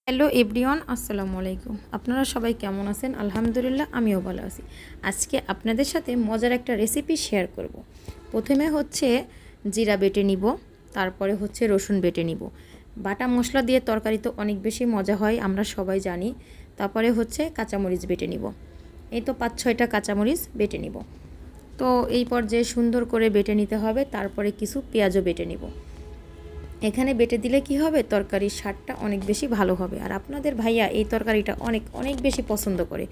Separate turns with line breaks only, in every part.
Hello everyone, আসসালামু আলাইকুম। আপনারা সবাই কেমন আছেন? আলহামদুলিল্লাহ, আমিও ভালো আছি। আজকে আপনাদের সাথে মজার একটা রেসিপি শেয়ার করব। প্রথমে হচ্ছে জিরা বেটে নিব, তারপরে হচ্ছে রসুন বেটে নিব। বাটা মশলা দিয়ে তরকারি তো অনেক বেশি মজা হয়, আমরা সবাই জানি। তারপরে হচ্ছে কাঁচামরিচ বেটে নিব। এই তো 5-6টা কাঁচামরিচ বেটে নিব। তো এই পর্যায়ে সুন্দর করে বেটে নিতে হবে। তারপরে কিছু পেঁয়াজও বেটে নিব। এখানে বেটে দিলে কি হবে, তরকারির স্বাদটা অনেক বেশি ভালো হবে। আর আপনাদের ভাইয়া এই তরকারিটা অনেক অনেক বেশি পছন্দ করে।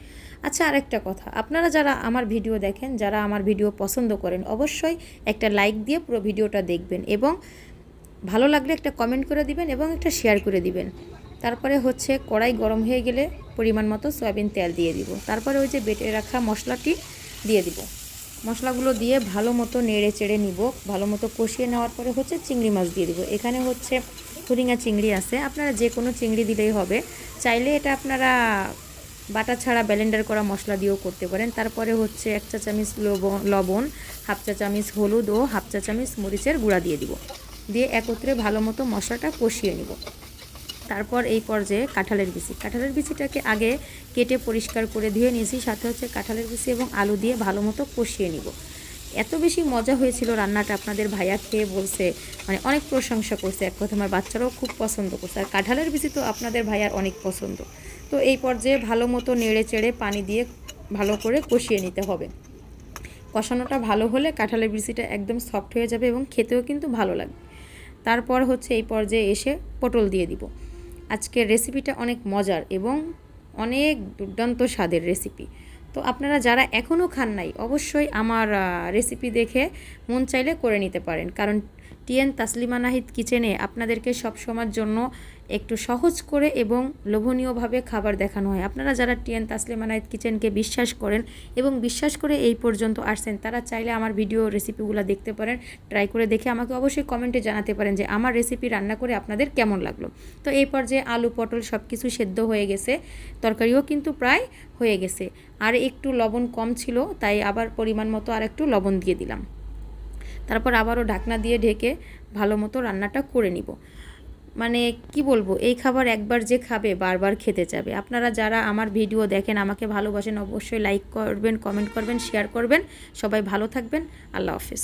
আচ্ছা, আরেকটা কথা, আপনারা যারা আমার ভিডিও দেখেন, যারা আমার ভিডিও পছন্দ করেন, অবশ্যই একটা লাইক দিয়ে পুরো ভিডিওটা দেখবেন এবং ভালো লাগলে একটা কমেন্ট করে দিবেন এবং একটা শেয়ার করে দিবেন। তারপরে হচ্ছে কড়াই গরম হয়ে গেলে পরিমাণ মতো সয়াবিন তেল দিয়ে দিব। তারপরে ওই যে বেটে রাখা মশলাটি দিয়ে দিব। মশলাগুলো দিয়ে ভালো মতো নেড়ে চেড়ে নিব। ভালো মতো কষিয়ে নেওয়ার পরে হচ্ছে চিংড়ি মাছ দিয়ে দিব। এখানে হচ্ছে খুরিঙা চিংড়ি আছে, আপনারা যে কোনো চিংড়ি দিলেই হবে। চাইলে এটা আপনারা বাটা ছাড়া ব্লেন্ডার করা মশলা দিয়েও করতে পারেন। তারপরে হচ্ছে 1 চা চামচ লবণ, 1/2 চা চামচ হলুদ ও 1/2 চা চামচ মরিচের গুঁড়া দিয়ে দিব। দিয়ে একত্রে ভালো মতো মশলাটা কষিয়ে নিব। তারপর এই পর্যায়ে কাঁঠালের বিচিটাকে আগে কেটে পরিষ্কার করে ধুয়ে নিয়েছি। সাথে হচ্ছে কাঁঠালের বিচি এবং আলু দিয়ে ভালো মতো কষিয়ে নিব। এত বেশি মজা হয়েছিল রান্নাটা, আপনাদের ভাইয়া খেয়ে বলছে, মানে অনেক প্রশংসা করছে। এক কথা আমার বাচ্চারাও খুব পছন্দ করছে। আর কাঁঠালের বিচি তো আপনাদের ভাইয়ার অনেক পছন্দ। তো এই পর্যায়ে ভালো মতো নেড়ে চেড়ে পানি দিয়ে ভালো করে কষিয়ে নিতে হবে। কষানোটা ভালো হলে কাঁঠালের বিচিটা একদম সফট হয়ে যাবে এবং খেতেও কিন্তু ভালো লাগবে। তারপর হচ্ছে এই পর্যায়ে এসে পটল দিয়ে দিব। আজকের রেসিপিটা অনেক মজার এবং অনেক দুর্দান্ত স্বাদের রেসিপি। তো আপনারা যারা এখনও খান নাই, অবশ্যই আমার রেসিপি দেখে মন চাইলে করে নিতে পারেন। কারণ টিএন তাসলিমা নাহিদ কিচেনে আপনাদেরকে সব সময়ের জন্য একটু সহজ করে এবং লোভনীয়ভাবে খাবার দেখানো হয়। আপনারা যারা টিএন তাসলিমা নাহিদ কিচেনকে বিশ্বাস করেন এবং বিশ্বাস করে এই পর্যন্ত আসছেন, তারা চাইলে আমার ভিডিও রেসিপিগুলো দেখতে পারেন। ট্রাই করে দেখে আমাকে অবশ্যই কমেন্টে জানাতে পারেন যে আমার রেসিপি রান্না করে আপনাদের কেমন লাগলো। তো এই পর্যায়ে আলু পটল সব কিছু সেদ্ধ হয়ে গেছে, তরকারিও কিন্তু প্রায় হয়ে গেছে। আর একটু লবণ কম ছিল, তাই আবার পরিমাণ মতো আর একটু লবণ দিয়ে দিলাম। তারপর আবারও ঢাকনা দিয়ে ঢেকে ভালো মতো রান্নাটা করে নিব। মানে কি বলবো, এই খাবার একবার যে খাবে বারবার খেতে চাবে। আপনারা যারা আমার ভিডিও দেখেন, আমাকে ভালোবাসেন, অবশ্যই লাইক করবেন, কমেন্ট করবেন, শেয়ার করবেন। সবাই ভালো থাকবেন। আল্লাহ হাফেজ।